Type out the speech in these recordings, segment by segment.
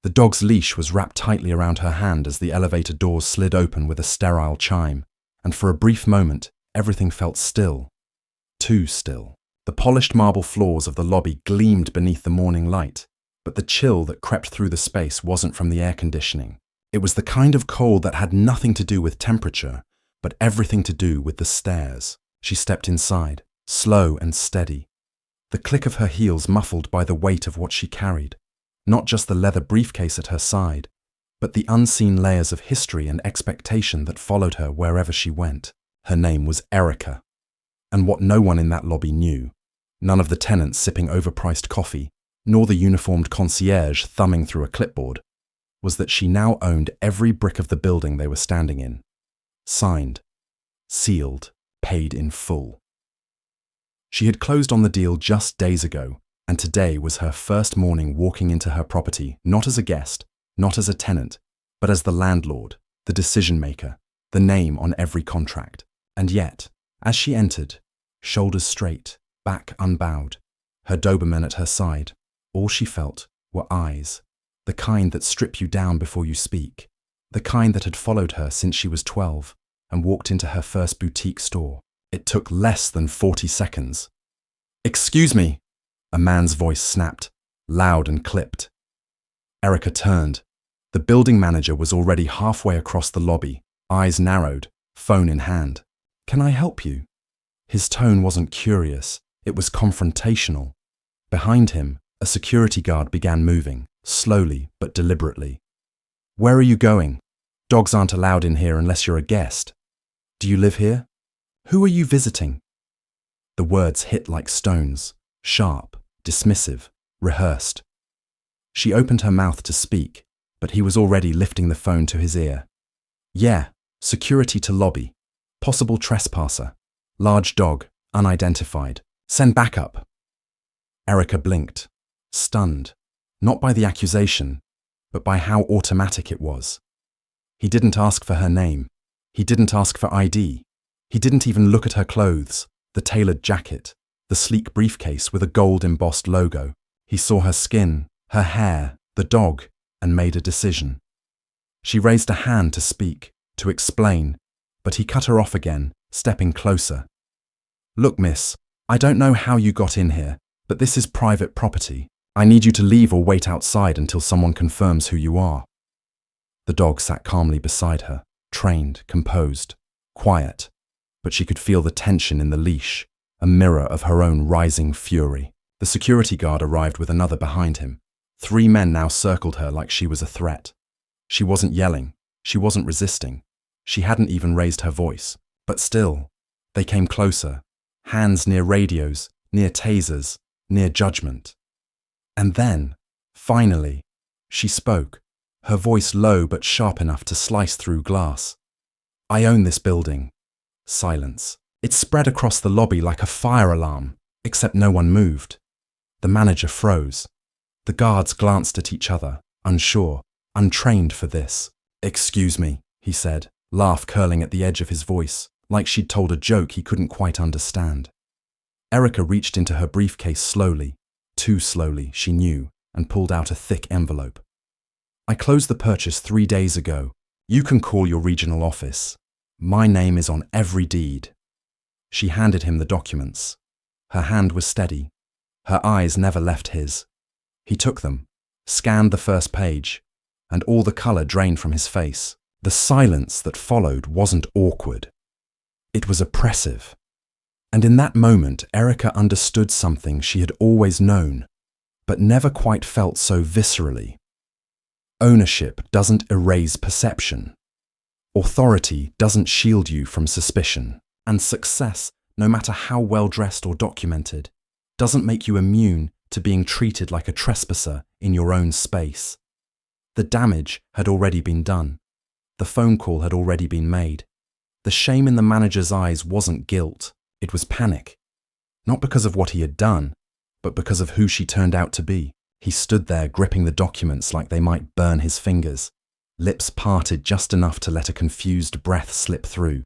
The dog's leash was wrapped tightly around her hand as the elevator doors slid open with a sterile chime, and for a brief moment, everything felt still. Too still. The polished marble floors of the lobby gleamed beneath the morning light, but the chill that crept through the space wasn't from the air conditioning. It was the kind of cold that had nothing to do with temperature, but everything to do with the stairs. She stepped inside, slow and steady, the click of her heels muffled by the weight of what she carried. Not just the leather briefcase at her side, but the unseen layers of history and expectation that followed her wherever she went. Her name was Erica. And what no one in that lobby knew, none of the tenants sipping overpriced coffee, nor the uniformed concierge thumbing through a clipboard, was that she now owned every brick of the building they were standing in. Signed, sealed, paid in full. She had closed on the deal just days ago, and today was her first morning walking into her property, not as a guest, not as a tenant, but as the landlord, the decision maker, the name on every contract. And yet, as she entered, shoulders straight, back unbowed, her Doberman at her side, all she felt were eyes, the kind that strip you down before you speak, the kind that had followed her since she was 12 and walked into her first boutique store. It took less than 40 seconds. "Excuse me," a man's voice snapped, loud and clipped. Erica turned. The building manager was already halfway across the lobby, eyes narrowed, phone in hand. "Can I help you?" His tone wasn't curious, it was confrontational. Behind him, a security guard began moving, slowly but deliberately. "Where are you going? Dogs aren't allowed in here unless you're a guest. Do you live here? Who are you visiting?" The words hit like stones, sharp, dismissive, rehearsed. She opened her mouth to speak, but he was already lifting the phone to his ear. "Yeah, security to lobby. Possible trespasser. Large dog, unidentified. Send backup." Erica blinked, stunned, not by the accusation, but by how automatic it was. He didn't ask for her name. He didn't ask for ID. He didn't even look at her clothes, the tailored jacket, the sleek briefcase with a gold-embossed logo. He saw her skin, her hair, the dog, and made a decision. She raised a hand to speak, to explain, but he cut her off again, stepping closer. "Look, miss, I don't know how you got in here, but this is private property. I need you to leave or wait outside until someone confirms who you are." The dog sat calmly beside her, trained, composed, quiet, but she could feel the tension in the leash, a mirror of her own rising fury. The security guard arrived with another behind him. 3 men now circled her like she was a threat. She wasn't yelling, she wasn't resisting, she hadn't even raised her voice. But still, they came closer, hands near radios, near tasers, near judgment. And then, finally, she spoke, her voice low but sharp enough to slice through glass. "I own this building." Silence. It spread across the lobby like a fire alarm, except no one moved. The manager froze. The guards glanced at each other, unsure, untrained for this. "Excuse me," he said, laugh curling at the edge of his voice, like she'd told a joke he couldn't quite understand. Erica reached into her briefcase slowly, too slowly, she knew, and pulled out a thick envelope. "I closed the purchase 3 days ago. You can call your regional office. My name is on every deed." She handed him the documents. Her hand was steady. Her eyes never left his. He took them, scanned the first page, and all the colour drained from his face. The silence that followed wasn't awkward. It was oppressive. And in that moment, Erica understood something she had always known, but never quite felt so viscerally. Ownership doesn't erase perception. Authority doesn't shield you from suspicion. And success, no matter how well-dressed or documented, doesn't make you immune to being treated like a trespasser in your own space. The damage had already been done. The phone call had already been made. The shame in the manager's eyes wasn't guilt, it was panic. Not because of what he had done, but because of who she turned out to be. He stood there gripping the documents like they might burn his fingers, lips parted just enough to let a confused breath slip through.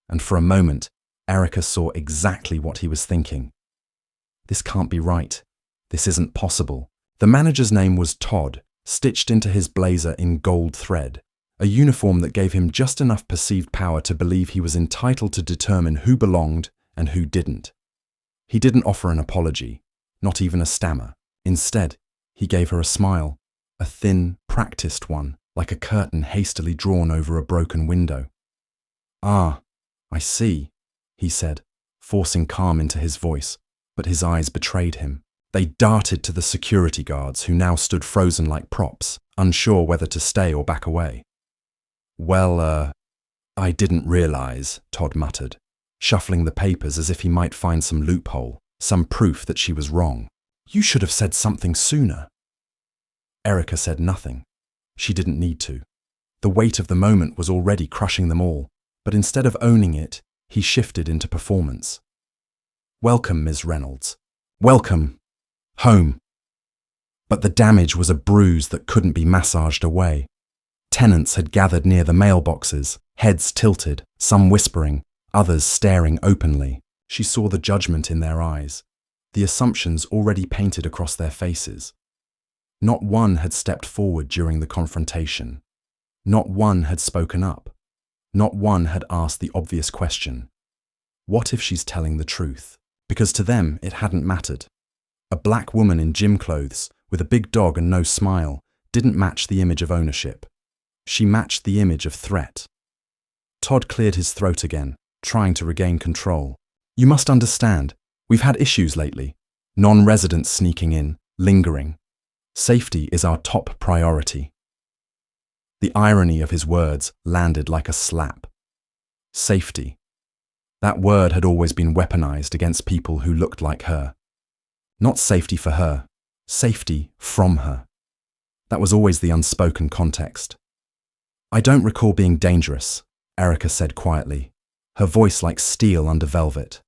And for a moment, Erica saw exactly what he was thinking. This can't be right. This isn't possible. The manager's name was Todd, stitched into his blazer in gold thread, a uniform that gave him just enough perceived power to believe he was entitled to determine who belonged and who didn't. He didn't offer an apology, not even a stammer. Instead, he gave her a smile, a thin, practiced one, like a curtain hastily drawn over a broken window. "Ah, I see," he said, forcing calm into his voice, but his eyes betrayed him. They darted to the security guards who now stood frozen like props, unsure whether to stay or back away. "Well, I didn't realize," Todd muttered, shuffling the papers as if he might find some loophole, some proof that she was wrong. "You should have said something sooner." Erica said nothing. She didn't need to. The weight of the moment was already crushing them all, but instead of owning it, he shifted into performance. "Welcome, Ms. Reynolds. Welcome. Home." But the damage was a bruise that couldn't be massaged away. Tenants had gathered near the mailboxes, heads tilted, some whispering, others staring openly. She saw the judgment in their eyes, the assumptions already painted across their faces. Not one had stepped forward during the confrontation. Not one had spoken up. Not one had asked the obvious question. What if she's telling the truth? Because to them, it hadn't mattered. A black woman in gym clothes, with a big dog and no smile, didn't match the image of ownership. She matched the image of threat. Todd cleared his throat again, trying to regain control. "You must understand, we've had issues lately. Non-residents sneaking in, lingering. Safety is our top priority." The irony of his words landed like a slap. Safety. That word had always been weaponized against people who looked like her. Not safety for her, safety from her. That was always the unspoken context. "I don't recall being dangerous," Erica said quietly, her voice like steel under velvet.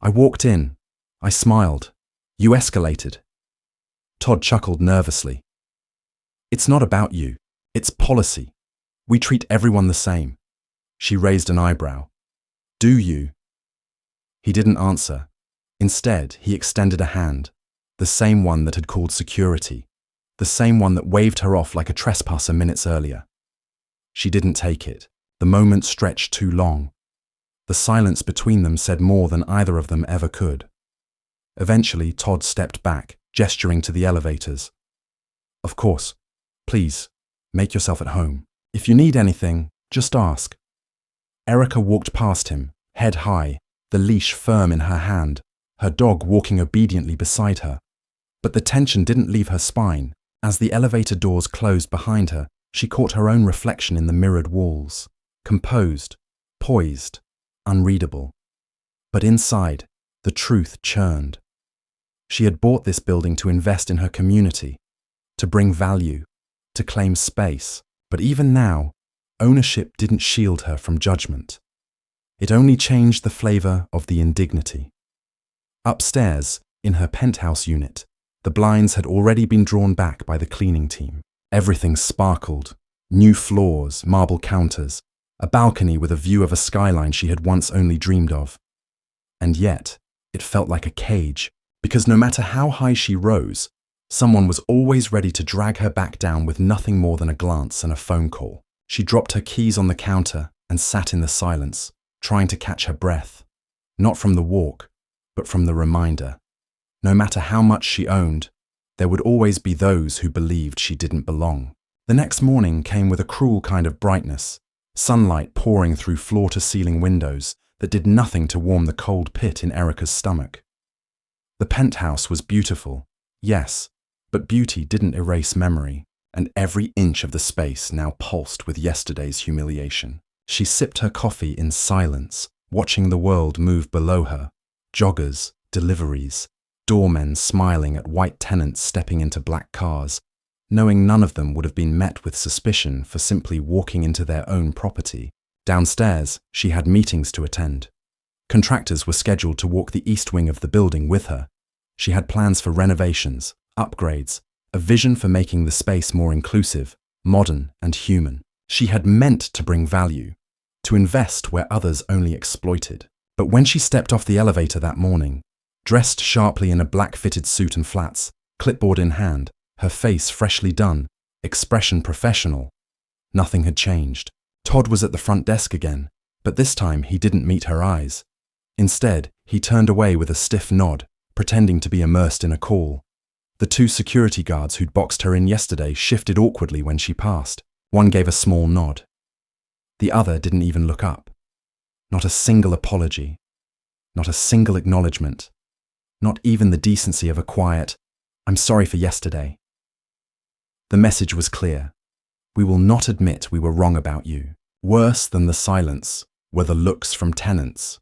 "I walked in. I smiled. You escalated." Todd chuckled nervously. "It's not about you. It's policy. We treat everyone the same." She raised an eyebrow. "Do you?" He didn't answer. Instead, he extended a hand, the same one that had called security, the same one that waved her off like a trespasser minutes earlier. She didn't take it. The moment stretched too long. The silence between them said more than either of them ever could. Eventually, Todd stepped back, gesturing to the elevators. "Of course. Please, make yourself at home. If you need anything, just ask." Erica walked past him, head high, the leash firm in her hand, her dog walking obediently beside her. But the tension didn't leave her spine. As the elevator doors closed behind her, she caught her own reflection in the mirrored walls. Composed, poised, unreadable. But inside, the truth churned. She had bought this building to invest in her community, to bring value, to claim space. But even now, ownership didn't shield her from judgment. It only changed the flavor of the indignity. Upstairs, in her penthouse unit, the blinds had already been drawn back by the cleaning team. Everything sparkled. New floors, marble counters, a balcony with a view of a skyline she had once only dreamed of. And yet, it felt like a cage, because no matter how high she rose, someone was always ready to drag her back down with nothing more than a glance and a phone call. She dropped her keys on the counter and sat in the silence, trying to catch her breath. Not from the walk, but from the reminder. No matter how much she owned, there would always be those who believed she didn't belong. The next morning came with a cruel kind of brightness, sunlight pouring through floor-to-ceiling windows that did nothing to warm the cold pit in Erica's stomach. The penthouse was beautiful, yes, but beauty didn't erase memory, and every inch of the space now pulsed with yesterday's humiliation. She sipped her coffee in silence, watching the world move below her. Joggers, deliveries, doormen smiling at white tenants stepping into black cars, knowing none of them would have been met with suspicion for simply walking into their own property. Downstairs, she had meetings to attend. Contractors were scheduled to walk the east wing of the building with her. She had plans for renovations, upgrades, a vision for making the space more inclusive, modern, and human. She had meant to bring value, to invest where others only exploited. But when she stepped off the elevator that morning, dressed sharply in a black fitted suit and flats, clipboard in hand, her face freshly done, expression professional. Nothing had changed. Todd was at the front desk again, but this time he didn't meet her eyes. Instead, he turned away with a stiff nod, pretending to be immersed in a call. The two security guards who'd boxed her in yesterday shifted awkwardly when she passed. One gave a small nod. The other didn't even look up. Not a single apology. Not a single acknowledgement. Not even the decency of a quiet, "I'm sorry for yesterday." The message was clear. We will not admit we were wrong about you. Worse than the silence were the looks from tenants.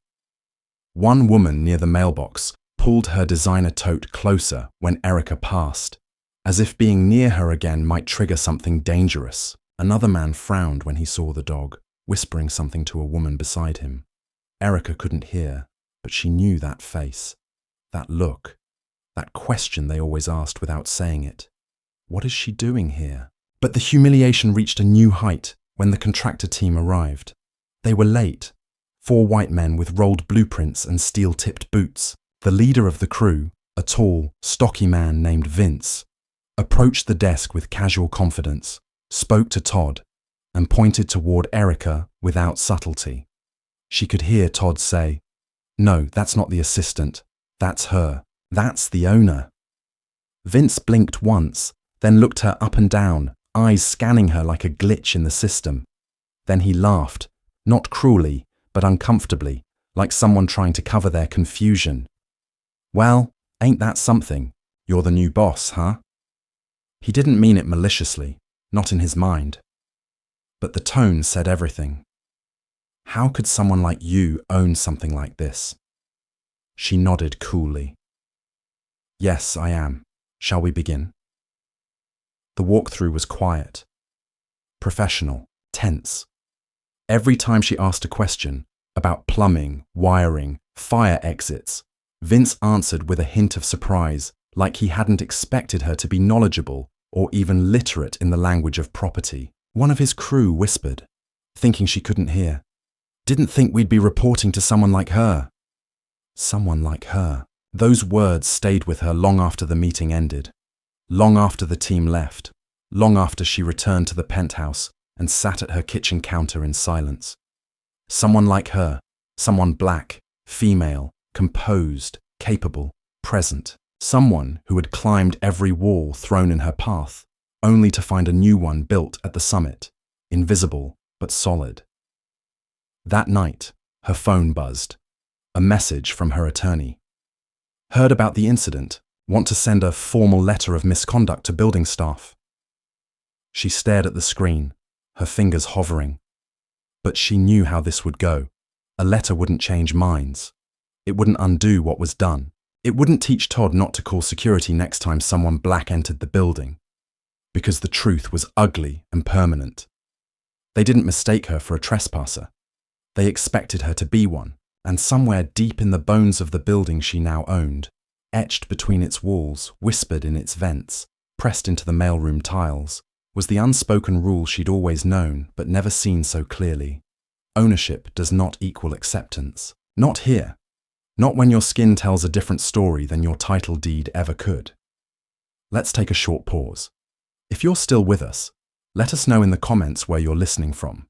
One woman near the mailbox pulled her designer tote closer when Erica passed, as if being near her again might trigger something dangerous. Another man frowned when he saw the dog, whispering something to a woman beside him. Erica couldn't hear, but she knew that face, that look, that question they always asked without saying it. What is she doing here? But the humiliation reached a new height when the contractor team arrived. They were late. 4 white men with rolled blueprints and steel-tipped boots. The leader of the crew, a tall, stocky man named Vince, approached the desk with casual confidence, spoke to Todd, and pointed toward Erica without subtlety. She could hear Todd say, "No, that's not the assistant. That's her. That's the owner." Vince blinked once, then looked her up and down, eyes scanning her like a glitch in the system. Then he laughed, not cruelly, but uncomfortably, like someone trying to cover their confusion. "Well, ain't that something? You're the new boss, huh?" He didn't mean it maliciously, not in his mind. But the tone said everything. How could someone like you own something like this? She nodded coolly. "Yes, I am. Shall we begin?" The walkthrough was quiet, professional, tense. Every time she asked a question about plumbing, wiring, fire exits, Vince answered with a hint of surprise, like he hadn't expected her to be knowledgeable or even literate in the language of property. One of his crew whispered, thinking she couldn't hear, "Didn't think we'd be reporting to someone like her." Someone like her. Those words stayed with her long after the meeting ended, long after the team left, long after she returned to the penthouse and sat at her kitchen counter in silence. Someone like her, someone black, female, composed, capable, present, someone who had climbed every wall thrown in her path, only to find a new one built at the summit, invisible but solid. That night, her phone buzzed, a message from her attorney. Heard about the incident, want to send a formal letter of misconduct to building staff. She stared at the screen, her fingers hovering. But she knew how this would go. A letter wouldn't change minds. It wouldn't undo what was done. It wouldn't teach Todd not to call security next time someone black entered the building. Because the truth was ugly and permanent. They didn't mistake her for a trespasser. They expected her to be one, and somewhere deep in the bones of the building she now owned, etched between its walls, whispered in its vents, pressed into the mailroom tiles, was the unspoken rule she'd always known but never seen so clearly. Ownership does not equal acceptance. Not here. Not when your skin tells a different story than your title deed ever could. Let's take a short pause. If you're still with us, let us know in the comments where you're listening from.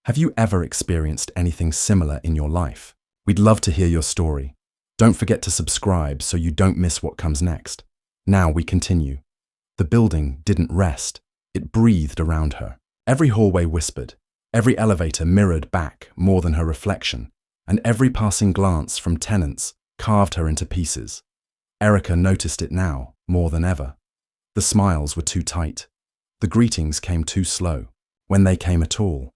Have you ever experienced anything similar in your life? We'd love to hear your story. Don't forget to subscribe so you don't miss what comes next. Now we continue. The building didn't rest. It breathed around her. Every hallway whispered. Every elevator mirrored back more than her reflection, and every passing glance from tenants carved her into pieces. Erica noticed it now, more than ever. The smiles were too tight. The greetings came too slow, when they came at all.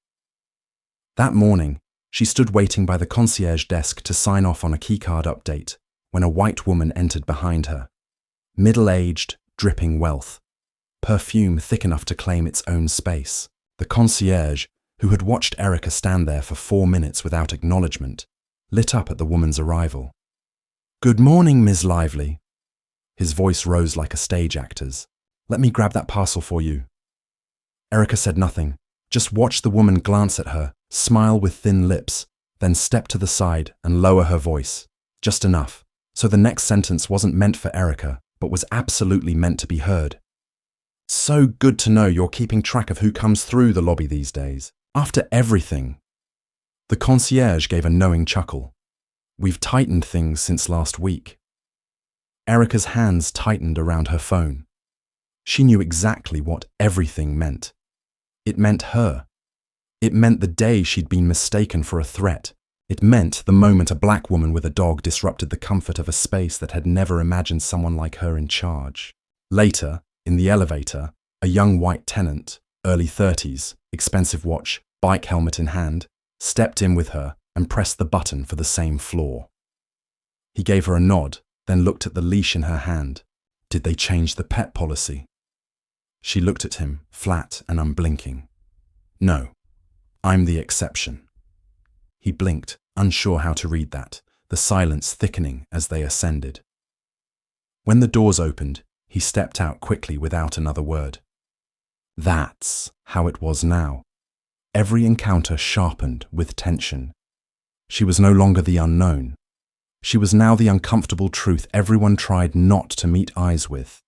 That morning, she stood waiting by the concierge desk to sign off on a keycard update when a white woman entered behind her. Middle-aged, dripping wealth. Perfume thick enough to claim its own space. The concierge, who had watched Erica stand there for 4 minutes without acknowledgement, lit up at the woman's arrival. "Good morning, Ms. Lively." His voice rose like a stage actor's. "Let me grab that parcel for you." Erica said nothing, just watched the woman glance at her, smile with thin lips, then step to the side and lower her voice, just enough, so the next sentence wasn't meant for Erica, but was absolutely meant to be heard. So good to know you're keeping track of who comes through the lobby these days. After everything. The concierge gave a knowing chuckle. We've tightened things since last week. Erica's hands tightened around her phone. She knew exactly what everything meant. It meant her. It meant the day she'd been mistaken for a threat. It meant the moment a black woman with a dog disrupted the comfort of a space that had never imagined someone like her in charge. Later, in the elevator, a young white tenant, early 30s, expensive watch, bike helmet in hand, stepped in with her and pressed the button for the same floor. He gave her a nod, then looked at the leash in her hand. Did they change the pet policy? She looked at him, flat and unblinking. No, I'm the exception. He blinked, unsure how to read that, the silence thickening as they ascended. When the doors opened, he stepped out quickly without another word. That's how it was now. Every encounter sharpened with tension. She was no longer the unknown. She was now the uncomfortable truth everyone tried not to meet eyes with.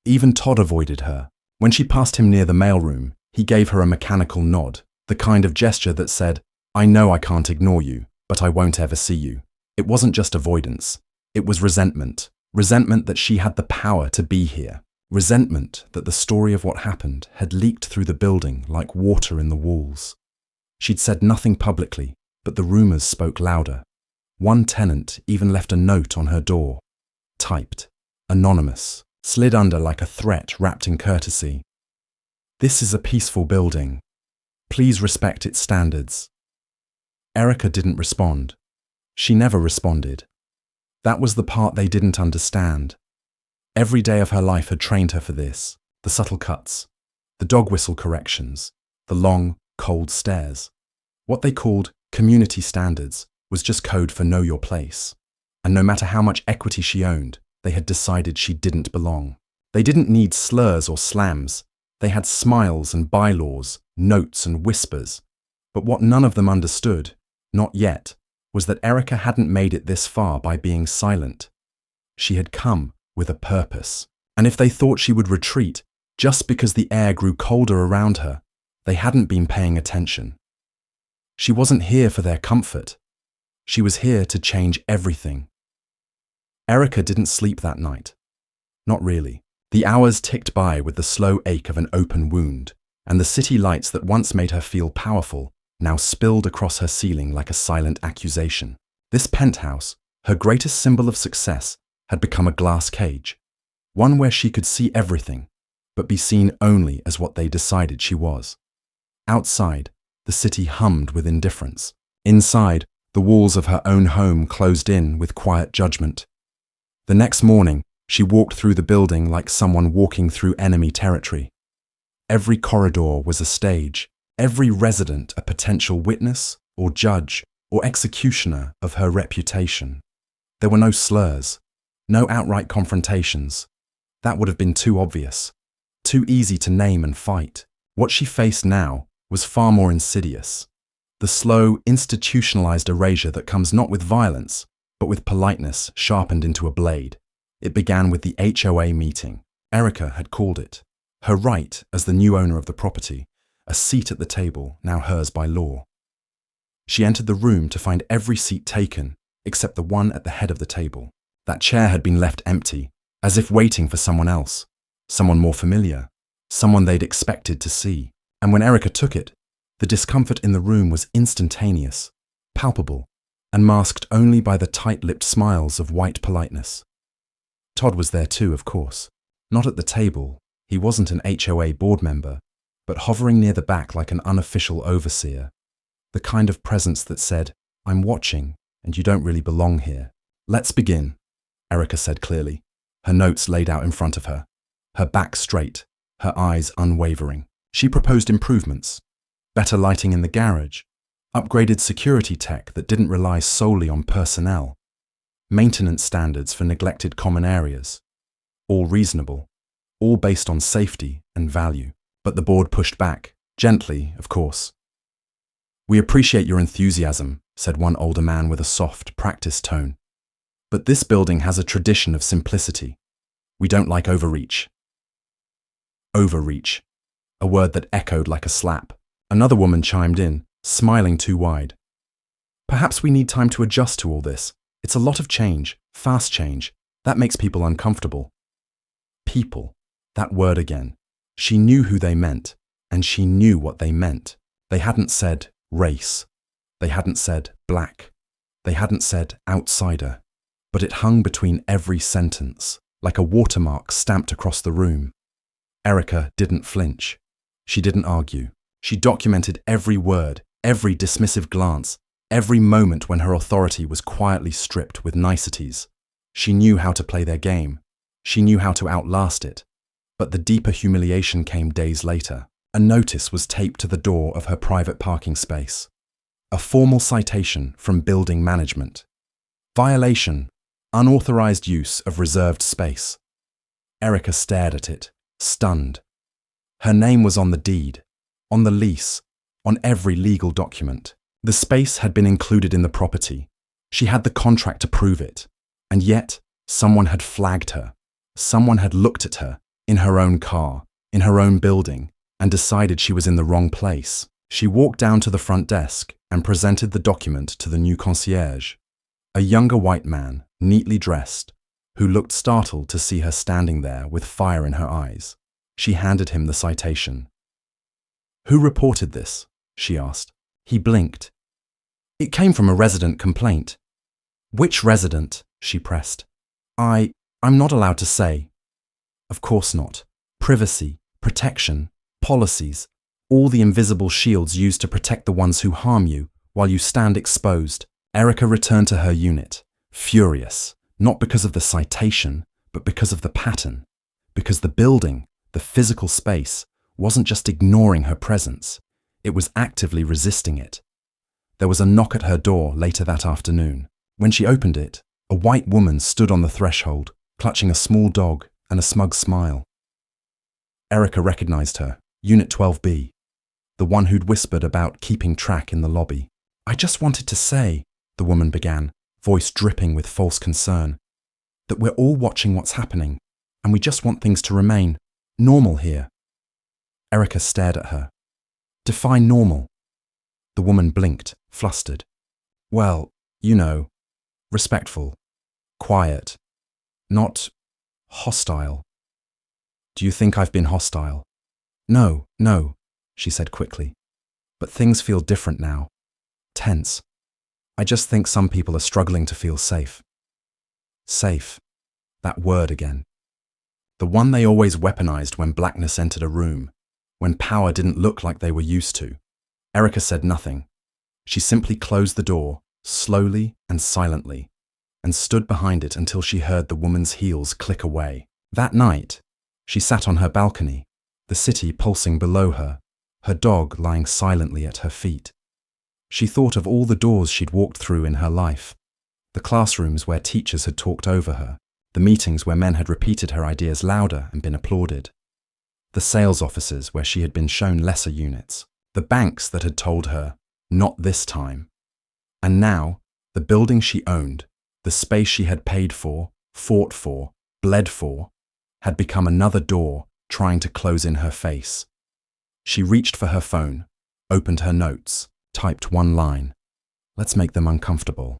Even Todd avoided her. When she passed him near the mailroom, he gave her a mechanical nod, the kind of gesture that said, I know I can't ignore you, but I won't ever see you. It wasn't just avoidance. It was resentment. Resentment that she had the power to be here. Resentment that the story of what happened had leaked through the building like water in the walls. She'd said nothing publicly, but the rumors spoke louder. One tenant even left a note on her door. Typed, anonymous, slid under like a threat wrapped in courtesy. This is a peaceful building. Please respect its standards. Erica didn't respond. She never responded. That was the part they didn't understand. Every day of her life had trained her for this, the subtle cuts, the dog whistle corrections, the long, cold stares. What they called community standards was just code for know your place. And no matter how much equity she owned, they had decided she didn't belong. They didn't need slurs or slams. They had smiles and bylaws, notes and whispers. But what none of them understood, not yet, was that Erica hadn't made it this far by being silent. She had come with a purpose. And if they thought she would retreat just because the air grew colder around her, they hadn't been paying attention. She wasn't here for their comfort. She was here to change everything. Erica didn't sleep that night. Not really. The hours ticked by with the slow ache of an open wound, and the city lights that once made her feel powerful now spilled across her ceiling like a silent accusation. This penthouse, her greatest symbol of success, had become a glass cage, one where she could see everything, but be seen only as what they decided she was. Outside, the city hummed with indifference. Inside, the walls of her own home closed in with quiet judgment. The next morning, she walked through the building like someone walking through enemy territory. Every corridor was a stage, every resident a potential witness or judge or executioner of her reputation. There were no slurs, no outright confrontations. That would have been too obvious, too easy to name and fight. What she faced now was far more insidious. The slow, institutionalized erasure that comes not with violence, but with politeness sharpened into a blade. It began with the HOA meeting. Erica had called it. Her right as the new owner of the property, a seat at the table, now hers by law. She entered the room to find every seat taken, except the one at the head of the table. That chair had been left empty, as if waiting for someone else, someone more familiar, someone they'd expected to see. And when Erica took it, the discomfort in the room was instantaneous, palpable, and masked only by the tight-lipped smiles of white politeness. Todd was there too, of course. Not at the table, he wasn't an HOA board member, but hovering near the back like an unofficial overseer. The kind of presence that said, I'm watching, and you don't really belong here. Let's begin, Erica said clearly, her notes laid out in front of her, her back straight, her eyes unwavering. She proposed improvements, better lighting in the garage, upgraded security tech that didn't rely solely on personnel, maintenance standards for neglected common areas. All reasonable, all based on safety and value. But the board pushed back, gently, of course. We appreciate your enthusiasm, said one older man with a soft, practiced tone. But this building has a tradition of simplicity. We don't like overreach. Overreach, a word that echoed like a slap. Another woman chimed in, smiling too wide. Perhaps we need time to adjust to all this. It's a lot of change, fast change. That makes people uncomfortable. People, that word again. She knew who they meant, and she knew what they meant. They hadn't said race. They hadn't said black. They hadn't said outsider. But it hung between every sentence, like a watermark stamped across the room. Erica didn't flinch. She didn't argue. She documented every word, every dismissive glance, every moment when her authority was quietly stripped with niceties. She knew how to play their game. She knew how to outlast it. But the deeper humiliation came days later. A notice was taped to the door of her private parking space. A formal citation from building management. Violation, unauthorized use of reserved space. Erica stared at it, stunned. Her name was on the deed, on the lease, on every legal document. The space had been included in the property. She had the contract to prove it. And yet, someone had flagged her. Someone had looked at her, in her own car, in her own building, and decided she was in the wrong place. She walked down to the front desk and presented the document to the new concierge, a younger white man, neatly dressed, who looked startled to see her standing there with fire in her eyes. She handed him the citation. "Who reported this?" she asked. He blinked. "It came from a resident complaint." "Which resident?" she pressed. I'm not allowed to say." "Of course not. Privacy, protection, policies, all the invisible shields used to protect the ones who harm you while you stand exposed." Erica returned to her unit, furious, not because of the citation, but because of the pattern. Because the building, the physical space, wasn't just ignoring her presence, it was actively resisting it. There was a knock at her door later that afternoon. When she opened it, a white woman stood on the threshold, clutching a small dog and a smug smile. Erica recognized her, Unit 12B, the one who'd whispered about keeping track in the lobby. "I just wanted to say," the woman began, voice dripping with false concern, "that we're all watching what's happening, and we just want things to remain normal here." Erica stared at her. "Define normal." The woman blinked, flustered. "Well, you know, respectful, quiet, not hostile." "Do you think I've been hostile?" No, she said quickly. "But things feel different now. Tense. I just think some people are struggling to feel safe." Safe. That word again. The one they always weaponized when blackness entered a room, when power didn't look like they were used to. Erica said nothing. She simply closed the door, slowly and silently, and stood behind it until she heard the woman's heels click away. That night, she sat on her balcony, the city pulsing below her, her dog lying silently at her feet. She thought of all the doors she'd walked through in her life, the classrooms where teachers had talked over her, the meetings where men had repeated her ideas louder and been applauded, the sales offices where she had been shown lesser units, the banks that had told her, "Not this time." And now, the building she owned, the space she had paid for, fought for, bled for, had become another door trying to close in her face. She reached for her phone, opened her notes, typed one line. Let's make them uncomfortable.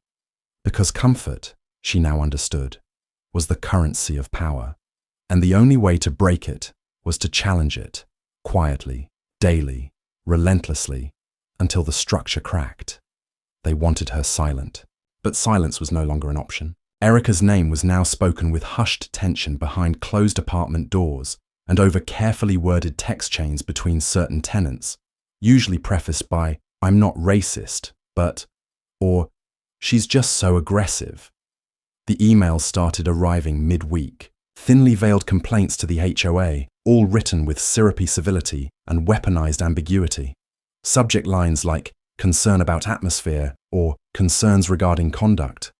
Because comfort, she now understood, was the currency of power, and the only way to break it was to challenge it, quietly, daily, relentlessly, until the structure cracked. They wanted her silent, but silence was no longer an option. Erica's name was now spoken with hushed tension behind closed apartment doors and over carefully worded text chains between certain tenants, usually prefaced by, "I'm not racist, but," or "she's just so aggressive." The emails started arriving mid-week, thinly veiled complaints to the HOA, all written with syrupy civility and weaponized ambiguity. Subject lines like "concern about atmosphere" or "concerns regarding conduct."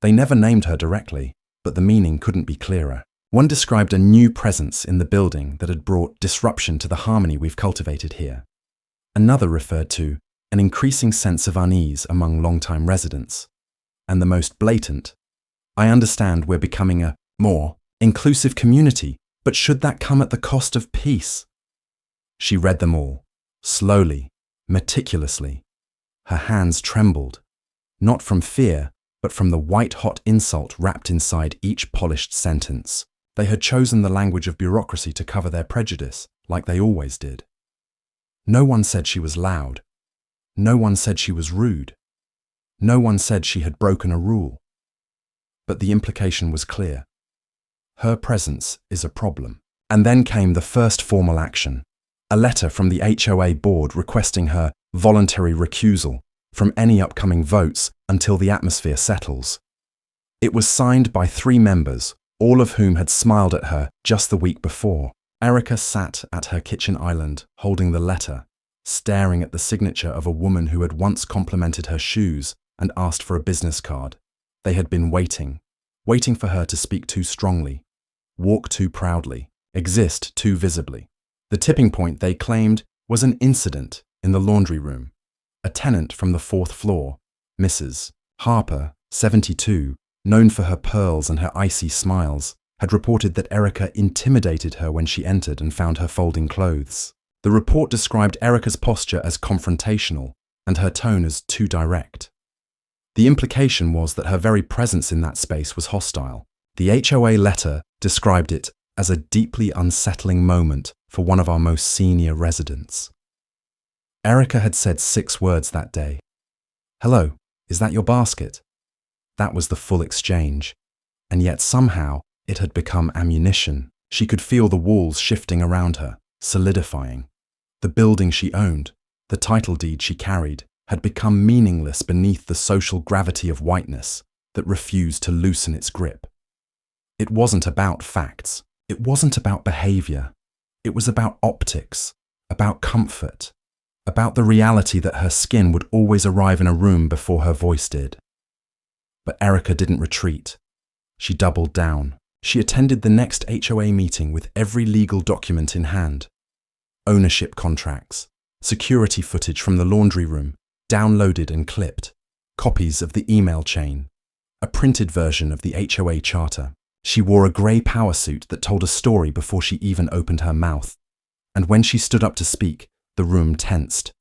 They never named her directly, but the meaning couldn't be clearer. One described a new presence in the building that had brought disruption to the harmony we've cultivated here. Another referred to an increasing sense of unease among long-time residents. And the most blatant, "I understand we're becoming a more inclusive community, But should that come at the cost of peace? She read them all, slowly, meticulously. Her hands trembled, not from fear, but from the white-hot insult wrapped inside each polished sentence. They had chosen the language of bureaucracy to cover their prejudice, like they always did. No one said she was loud. No one said she was rude. No one said she had broken a rule. But the implication was clear. Her presence is a problem. And then came the first formal action, a letter from the HOA board requesting her voluntary recusal from any upcoming votes until the atmosphere settles. It was signed by 3 members, all of whom had smiled at her just the week before. Erica sat at her kitchen island, holding the letter, staring at the signature of a woman who had once complimented her shoes and asked for a business card. They had been waiting for her to speak too strongly, walk too proudly, exist too visibly. The tipping point, they claimed, was an incident in the laundry room. A tenant from the 4th floor, Mrs. Harper, 72, known for her pearls and her icy smiles, had reported that Erica intimidated her when she entered and found her folding clothes. The report described Erica's posture as confrontational and her tone as too direct. The implication was that her very presence in that space was hostile. The HOA letter described it as a deeply unsettling moment for one of our most senior residents. Erica had said 6 words that day. "Hello, is that your basket?" That was the full exchange, and yet somehow it had become ammunition. She could feel the walls shifting around her, solidifying. The building she owned, the title deed she carried, had become meaningless beneath the social gravity of whiteness that refused to loosen its grip. It wasn't about facts. It wasn't about behavior. It was about optics, about comfort, about the reality that her skin would always arrive in a room before her voice did. But Erica didn't retreat. She doubled down. She attended the next HOA meeting with every legal document in hand. Ownership contracts, security footage from the laundry room, downloaded and clipped, copies of the email chain, a printed version of the HOA charter. She wore a grey power suit that told a story before she even opened her mouth. And when she stood up to speak, the room tensed.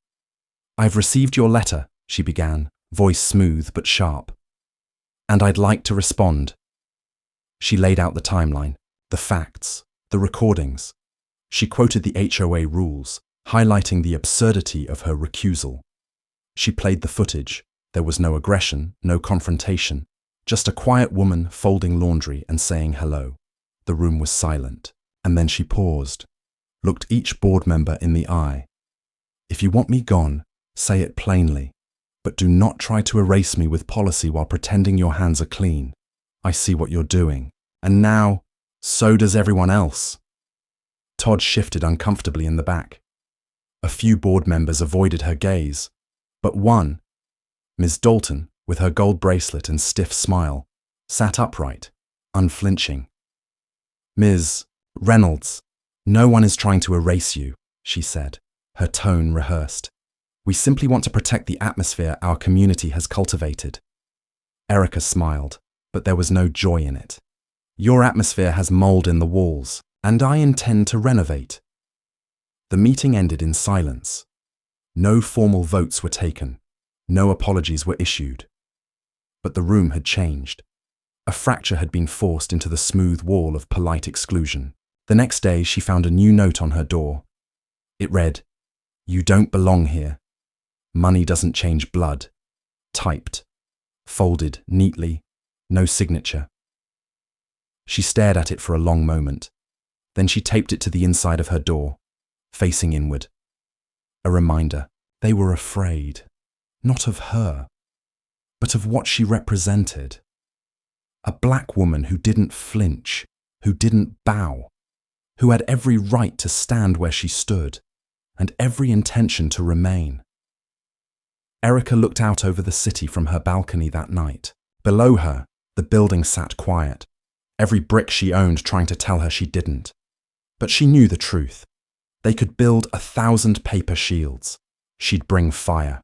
"I've received your letter," she began, voice smooth but sharp. "And I'd like to respond." She laid out the timeline, the facts, the recordings. She quoted the HOA rules, highlighting the absurdity of her recusal. She played the footage. There was no aggression, no confrontation, just a quiet woman folding laundry and saying hello. The room was silent, and then she paused, looked each board member in the eye. "If you want me gone, say it plainly, but do not try to erase me with policy while pretending your hands are clean. I see what you're doing, and now, so does everyone else." Todd shifted uncomfortably in the back. A few board members avoided her gaze, but one, Ms. Dalton, with her gold bracelet and stiff smile, sat upright, unflinching. "Ms. Reynolds, no one is trying to erase you," she said, her tone rehearsed. "We simply want to protect the atmosphere our community has cultivated." Erica smiled, but there was no joy in it. "Your atmosphere has mold in the walls, and I intend to renovate." The meeting ended in silence. No formal votes were taken. No apologies were issued. But the room had changed. A fracture had been forced into the smooth wall of polite exclusion. The next day, she found a new note on her door. It read, "You don't belong here. Money doesn't change blood." Typed. Folded neatly. No signature. She stared at it for a long moment. Then she taped it to the inside of her door, facing inward. A reminder. They were afraid. Not of her, but of what she represented. A black woman who didn't flinch, who didn't bow, who had every right to stand where she stood, and every intention to remain. Erica looked out over the city from her balcony that night. Below her, the building sat quiet, every brick she owned trying to tell her she didn't. But she knew the truth. They could build 1,000 paper shields. She'd bring fire.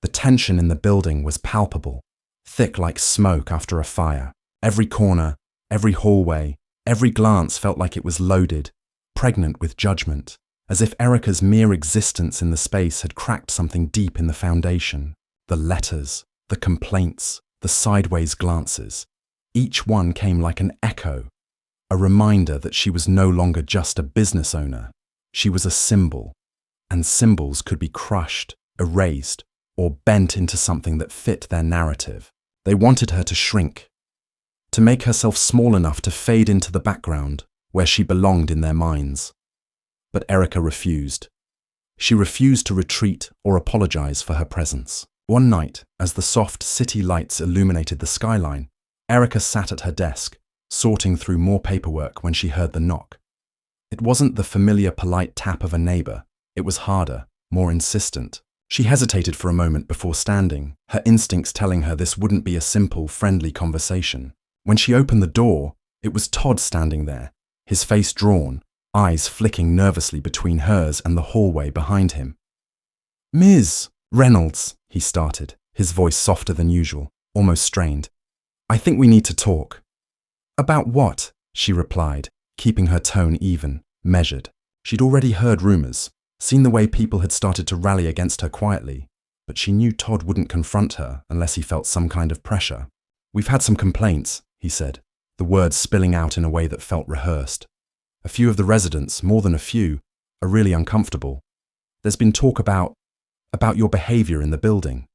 The tension in the building was palpable, thick like smoke after a fire. Every corner, every hallway, Every glance felt like it was loaded, pregnant with judgment, as if Erica's mere existence in the space had cracked something deep in the foundation. The letters, the complaints, the sideways glances. Each one came like an echo, a reminder that she was no longer just a business owner. She was a symbol, and symbols could be crushed, erased, or bent into something that fit their narrative. They wanted her to shrink, to make herself small enough to fade into the background where she belonged in their minds. But Erica refused. She refused to retreat or apologize for her presence. One night, as the soft city lights illuminated the skyline, Erica sat at her desk, sorting through more paperwork when she heard the knock. It wasn't the familiar polite tap of a neighbor. It was harder, more insistent. She hesitated for a moment before standing, her instincts telling her this wouldn't be a simple, friendly conversation. When she opened the door, it was Todd standing there, his face drawn, eyes flicking nervously between hers and the hallway behind him. "Ms. Reynolds," he started, his voice softer than usual, almost strained. "I think we need to talk." "About what?" she replied, keeping her tone even, measured. She'd already heard rumors, seen the way people had started to rally against her quietly, but she knew Todd wouldn't confront her unless he felt some kind of pressure. "We've had some complaints," he said, the words spilling out in a way that felt rehearsed. "A few of the residents, more than a few, are really uncomfortable. There's been talk about your behavior in the building.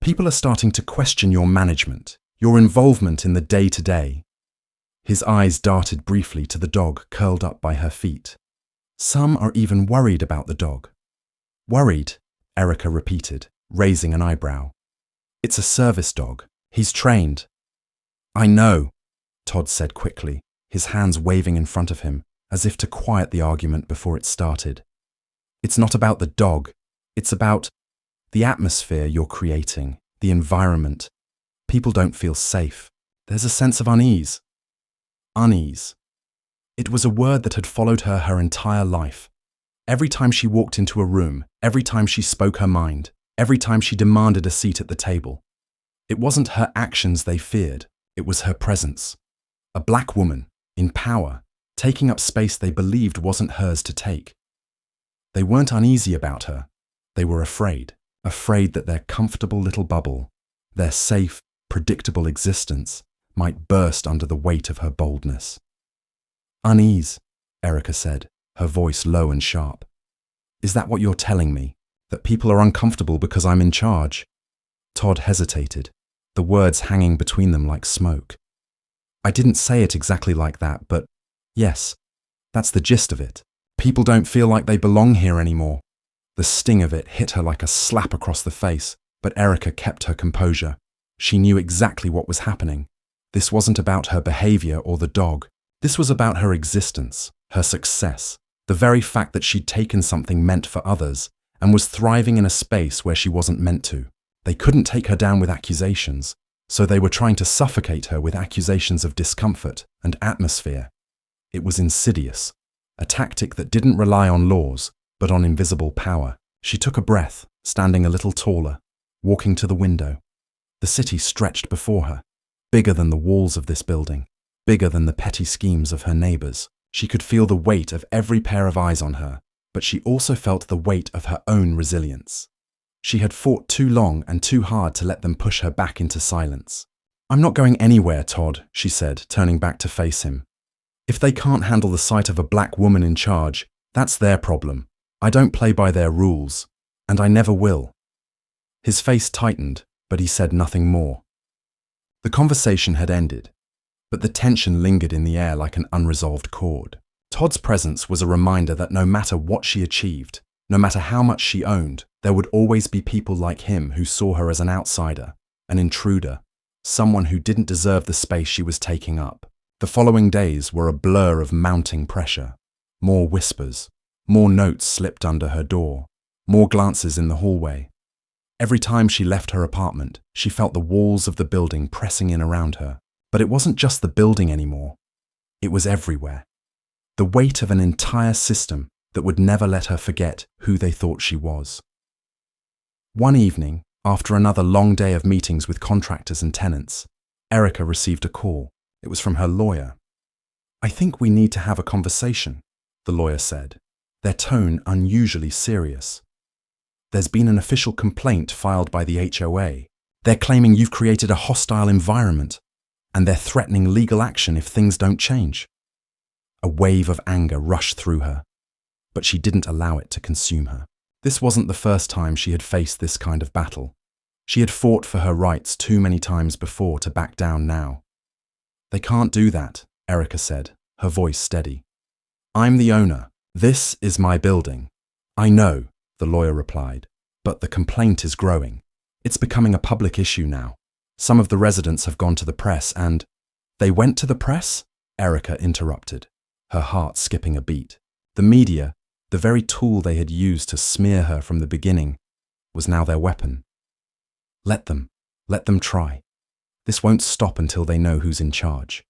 People are starting to question your management, your involvement in the day-to-day." His eyes darted briefly to the dog curled up by her feet. "Some are even worried about the dog." "Worried?" Erica repeated, raising an eyebrow. "It's a service dog. He's trained." "I know," Todd said quickly, his hands waving in front of him, as if to quiet the argument before it started. "It's not about the dog. It's about the atmosphere you're creating, the environment. People don't feel safe. There's a sense of unease." Unease. It was a word that had followed her entire life. Every time she walked into a room, every time she spoke her mind, every time she demanded a seat at the table. It wasn't her actions they feared, it was her presence. A black woman, in power, taking up space they believed wasn't hers to take. They weren't uneasy about her. They were afraid that their comfortable little bubble, their safe, predictable existence, might burst under the weight of her boldness. "Unease," Erica said, her voice low and sharp. "Is that what you're telling me? That people are uncomfortable because I'm in charge?" Todd hesitated, the words hanging between them like smoke. "I didn't say it exactly like that, but yes, that's the gist of it. People don't feel like they belong here anymore." The sting of it hit her like a slap across the face, but Erica kept her composure. She knew exactly what was happening. This wasn't about her behavior or the dog. This was about her existence, her success, the very fact that she'd taken something meant for others and was thriving in a space where she wasn't meant to. They couldn't take her down with accusations, so they were trying to suffocate her with accusations of discomfort and atmosphere. It was insidious, a tactic that didn't rely on laws, but on invisible power. She took a breath, standing a little taller, walking to the window. The city stretched before her, bigger than the walls of this building, bigger than the petty schemes of her neighbors. She could feel the weight of every pair of eyes on her, but she also felt the weight of her own resilience. She had fought too long and too hard to let them push her back into silence. "I'm not going anywhere, Todd," she said, turning back to face him. "If they can't handle the sight of a black woman in charge, that's their problem. I don't play by their rules, and I never will." His face tightened, but he said nothing more. The conversation had ended, but the tension lingered in the air like an unresolved chord. Todd's presence was a reminder that no matter what she achieved, no matter how much she owned, there would always be people like him who saw her as an outsider, an intruder, someone who didn't deserve the space she was taking up. The following days were a blur of mounting pressure. More whispers, more notes slipped under her door, more glances in the hallway. Every time she left her apartment, she felt the walls of the building pressing in around her. But it wasn't just the building anymore. It was everywhere. The weight of an entire system that would never let her forget who they thought she was. One evening, after another long day of meetings with contractors and tenants, Erica received a call. It was from her lawyer. "I think we need to have a conversation," the lawyer said, their tone unusually serious. "There's been an official complaint filed by the HOA. They're claiming you've created a hostile environment, and they're threatening legal action if things don't change." A wave of anger rushed through her, but she didn't allow it to consume her. This wasn't the first time she had faced this kind of battle. She had fought for her rights too many times before to back down now. "They can't do that," Erica said, her voice steady. "I'm the owner. This is my building." "I know," the lawyer replied, "but the complaint is growing. It's becoming a public issue now. Some of the residents have gone to the press and—" "They went to the press?" Erica interrupted, her heart skipping a beat. The media, the very tool they had used to smear her from the beginning, was now their weapon. Let them try. This won't stop until they know who's in charge."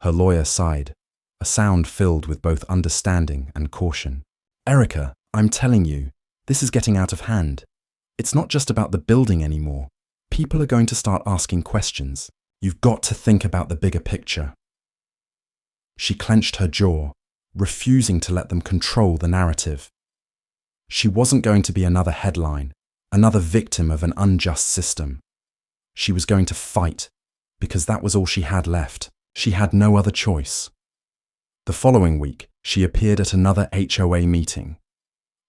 Her lawyer sighed, a sound filled with both understanding and caution. "Erica, I'm telling you, this is getting out of hand. It's not just about the building anymore. People are going to start asking questions. You've got to think about the bigger picture." She clenched her jaw, refusing to let them control the narrative. She wasn't going to be another headline, another victim of an unjust system. She was going to fight, because that was all she had left. She had no other choice. The following week, she appeared at another HOA meeting.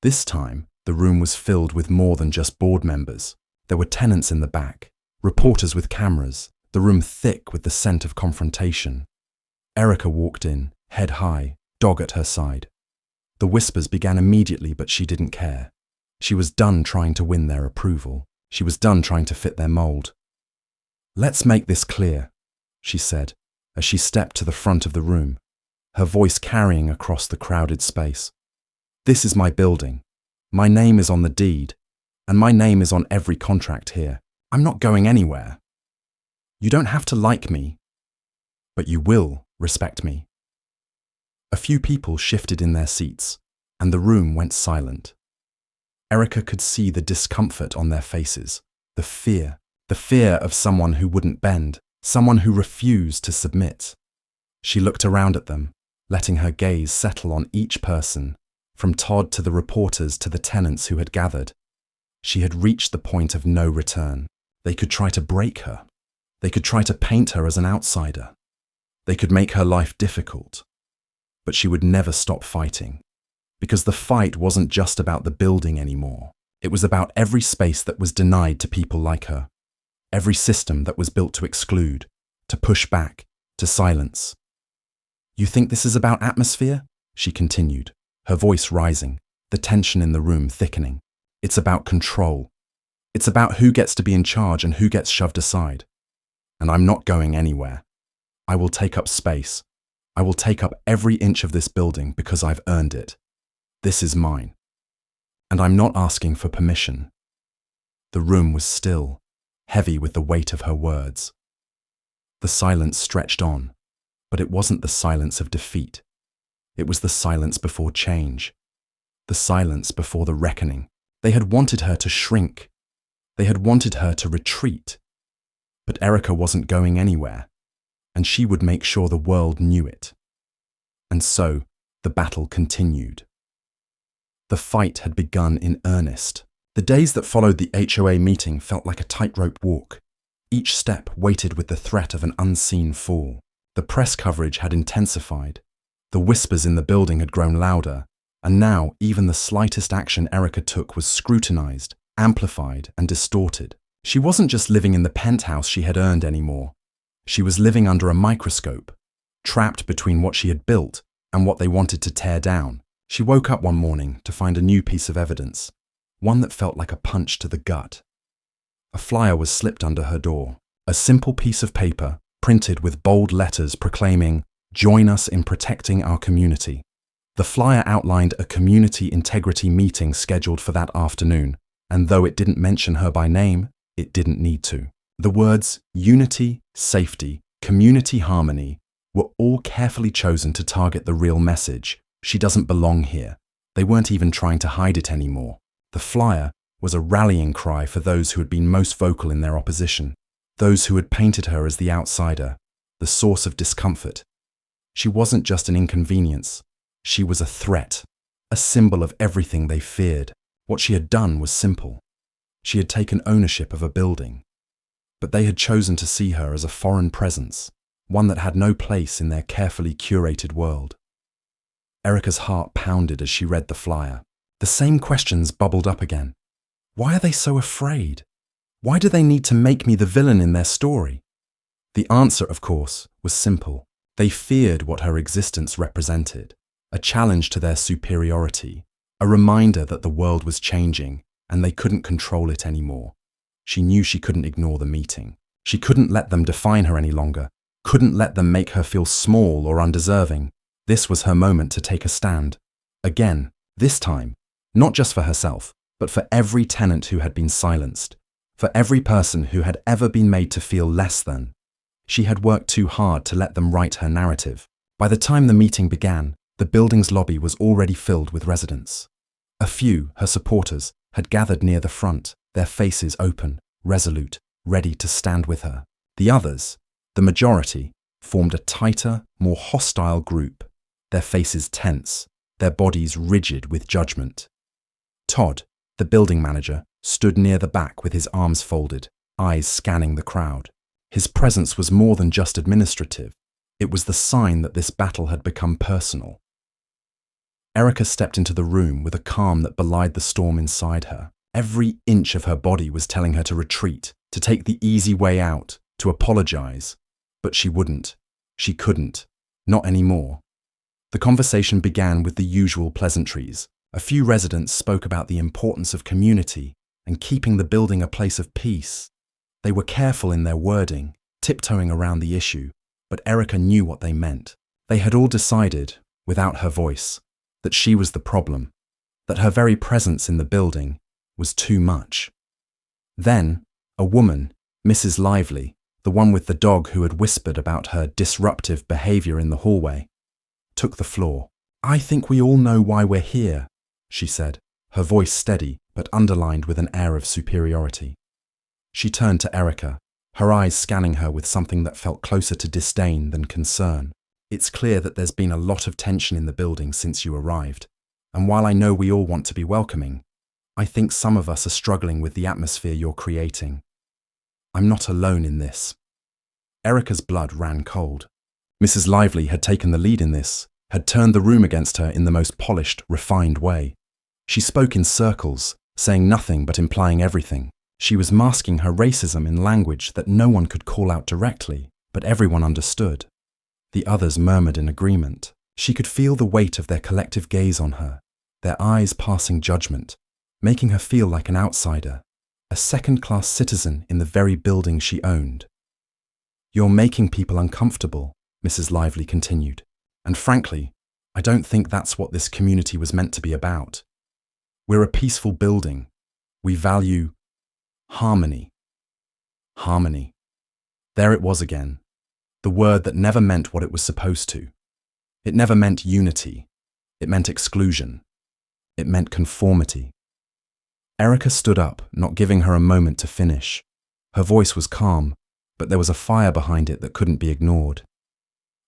This time, the room was filled with more than just board members. There were tenants in the back, reporters with cameras, the room thick with the scent of confrontation. Erica walked in, head high, dog at her side. The whispers began immediately, but she didn't care. She was done trying to win their approval. She was done trying to fit their mold. "Let's make this clear," she said, as she stepped to the front of the room, her voice carrying across the crowded space. "This is my building. My name is on the deed, and my name is on every contract here. I'm not going anywhere. You don't have to like me, but you will respect me." A few people shifted in their seats, and the room went silent. Erica could see the discomfort on their faces, the fear of someone who wouldn't bend, someone who refused to submit. She looked around at them, letting her gaze settle on each person, from Todd to the reporters to the tenants who had gathered. She had reached the point of no return. They could try to break her. They could try to paint her as an outsider. They could make her life difficult. But she would never stop fighting, because the fight wasn't just about the building anymore. It was about every space that was denied to people like her, every system that was built to exclude, to push back, to silence. "You think this is about atmosphere?" she continued, her voice rising, the tension in the room thickening. "It's about control. It's about who gets to be in charge and who gets shoved aside. And I'm not going anywhere. I will take up space. I will take up every inch of this building because I've earned it. This is mine. And I'm not asking for permission." The room was still, heavy with the weight of her words. The silence stretched on, but it wasn't the silence of defeat. It was the silence before change, the silence before the reckoning. They had wanted her to shrink. They had wanted her to retreat. But Erica wasn't going anywhere, and she would make sure the world knew it. And so, the battle continued. The fight had begun in earnest. The days that followed the HOA meeting felt like a tightrope walk, each step weighted with the threat of an unseen fall. The press coverage had intensified. The whispers in the building had grown louder, and now even the slightest action Erica took was scrutinized, amplified, and distorted. She wasn't just living in the penthouse she had earned anymore. She was living under a microscope, trapped between what she had built and what they wanted to tear down. She woke up one morning to find a new piece of evidence, one that felt like a punch to the gut. A flyer was slipped under her door, a simple piece of paper printed with bold letters proclaiming, "Join us in protecting our community." The flyer outlined a community integrity meeting scheduled for that afternoon, and though it didn't mention her by name, it didn't need to. The words unity, safety, community harmony were all carefully chosen to target the real message: she doesn't belong here. They weren't even trying to hide it anymore. The flyer was a rallying cry for those who had been most vocal in their opposition, those who had painted her as the outsider, the source of discomfort, She wasn't just an inconvenience. She was a threat, a symbol of everything they feared. What she had done was simple. She had taken ownership of a building. But they had chosen to see her as a foreign presence, one that had no place in their carefully curated world. Erica's heart pounded as she read the flyer. The same questions bubbled up again. Why are they so afraid? Why do they need to make me the villain in their story? The answer, of course, was simple. They feared what her existence represented, a challenge to their superiority, a reminder that the world was changing and they couldn't control it anymore. She knew she couldn't ignore the meeting. She couldn't let them define her any longer, couldn't let them make her feel small or undeserving. This was her moment to take a stand. Again, this time, not just for herself, but for every tenant who had been silenced, for every person who had ever been made to feel less than. She had worked too hard to let them write her narrative. By the time the meeting began, the building's lobby was already filled with residents. A few, her supporters, had gathered near the front, their faces open, resolute, ready to stand with her. The others, the majority, formed a tighter, more hostile group, their faces tense, their bodies rigid with judgment. Todd, the building manager, stood near the back with his arms folded, eyes scanning the crowd. His presence was more than just administrative. It was the sign that this battle had become personal. Erica stepped into the room with a calm that belied the storm inside her. Every inch of her body was telling her to retreat, to take the easy way out, to apologize. But she wouldn't. She couldn't. Not anymore. The conversation began with the usual pleasantries. A few residents spoke about the importance of community and keeping the building a place of peace. They were careful in their wording, tiptoeing around the issue, but Erica knew what they meant. They had all decided, without her voice, that she was the problem, that her very presence in the building was too much. Then, a woman, Mrs. Lively, the one with the dog who had whispered about her disruptive behavior in the hallway, took the floor. "I think we all know why we're here," she said, her voice steady but underlined with an air of superiority. She turned to Erica, her eyes scanning her with something that felt closer to disdain than concern. "It's clear that there's been a lot of tension in the building since you arrived, and while I know we all want to be welcoming, I think some of us are struggling with the atmosphere you're creating. I'm not alone in this." Erica's blood ran cold. Mrs. Lively had taken the lead in this, had turned the room against her in the most polished, refined way. She spoke in circles, saying nothing but implying everything. She was masking her racism in language that no one could call out directly, but everyone understood. The others murmured in agreement. She could feel the weight of their collective gaze on her, their eyes passing judgment, making her feel like an outsider, a second-class citizen in the very building she owned. "You're making people uncomfortable," Mrs. Lively continued, "and frankly, I don't think that's what this community was meant to be about. We're a peaceful building. We value harmony." Harmony. There it was again, the word that never meant what it was supposed to. It never meant unity. It meant exclusion. It meant conformity. Erica stood up, not giving her a moment to finish. Her voice was calm, but there was a fire behind it that couldn't be ignored.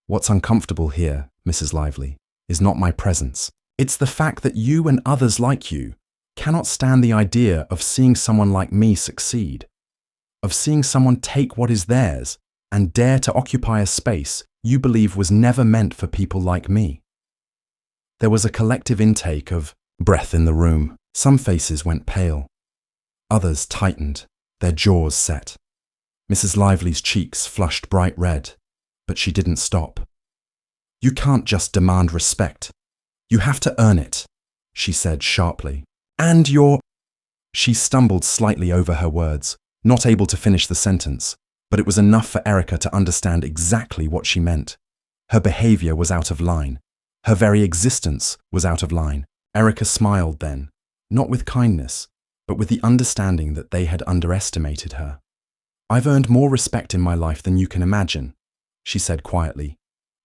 "What's uncomfortable here, Mrs. Lively, is not my presence. It's the fact that you and others like you cannot stand the idea of seeing someone like me succeed, of seeing someone take what is theirs and dare to occupy a space you believe was never meant for people like me." There was a collective intake of breath in the room. Some faces went pale. Others tightened, their jaws set. Mrs. Lively's cheeks flushed bright red, but she didn't stop. "You can't just demand respect. You have to earn it," she said sharply. "And you're—" She stumbled slightly over her words, not able to finish the sentence, but it was enough for Erica to understand exactly what she meant. Her behavior was out of line. Her very existence was out of line. Erica smiled then, not with kindness, but with the understanding that they had underestimated her. "I've earned more respect in my life than you can imagine," she said quietly,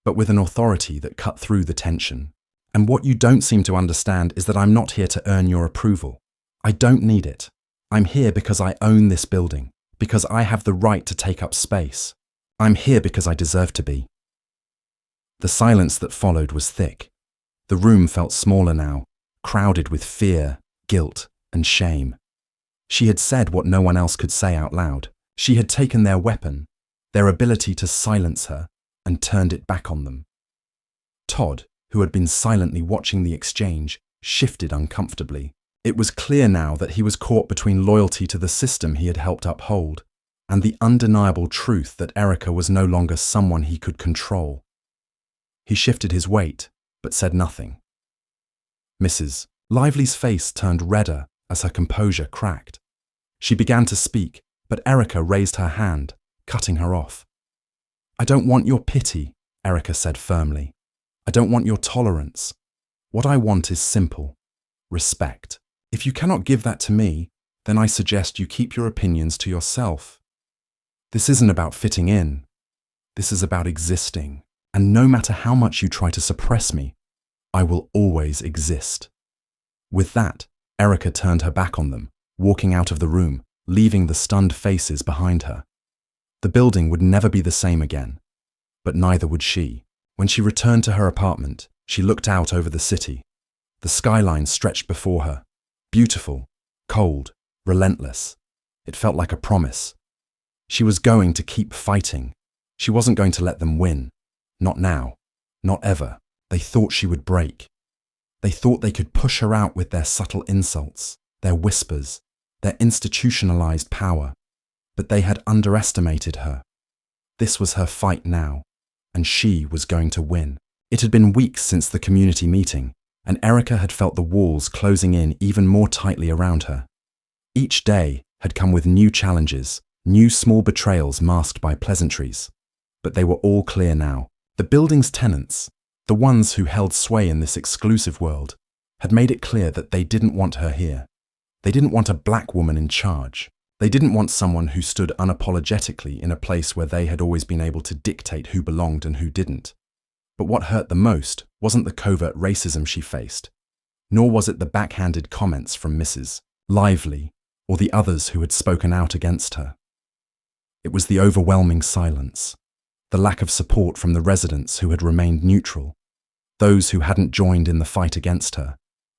but with an authority that cut through the tension. "And what you don't seem to understand is that I'm not here to earn your approval. I don't need it. I'm here because I own this building, because I have the right to take up space. I'm here because I deserve to be." The silence that followed was thick. The room felt smaller now, crowded with fear, guilt, and shame. She had said what no one else could say out loud. She had taken their weapon, their ability to silence her, and turned it back on them. Todd, who had been silently watching the exchange, shifted uncomfortably. It was clear now that he was caught between loyalty to the system he had helped uphold and the undeniable truth that Erica was no longer someone he could control. He shifted his weight, but said nothing. Mrs. Lively's face turned redder as her composure cracked. She began to speak, but Erica raised her hand, cutting her off. "I don't want your pity," Erica said firmly. "I don't want your tolerance. What I want is simple: respect. If you cannot give that to me, then I suggest you keep your opinions to yourself. This isn't about fitting in. This is about existing. And no matter how much you try to suppress me, I will always exist." With that, Erica turned her back on them, walking out of the room, leaving the stunned faces behind her. The building would never be the same again, but neither would she. When she returned to her apartment, she looked out over the city. The skyline stretched before her, beautiful, cold, relentless. It felt like a promise. She was going to keep fighting. She wasn't going to let them win. Not now. Not ever. They thought she would break. They thought they could push her out with their subtle insults, their whispers, their institutionalized power. But they had underestimated her. This was her fight now, and she was going to win. It had been weeks since the community meeting, and Erica had felt the walls closing in even more tightly around her. Each day had come with new challenges, new small betrayals masked by pleasantries. But they were all clear now. The building's tenants, the ones who held sway in this exclusive world, had made it clear that they didn't want her here. They didn't want a black woman in charge. They didn't want someone who stood unapologetically in a place where they had always been able to dictate who belonged and who didn't. But what hurt the most wasn't the covert racism she faced, nor was it the backhanded comments from Mrs. Lively or the others who had spoken out against her. It was the overwhelming silence, the lack of support from the residents who had remained neutral, those who hadn't joined in the fight against her,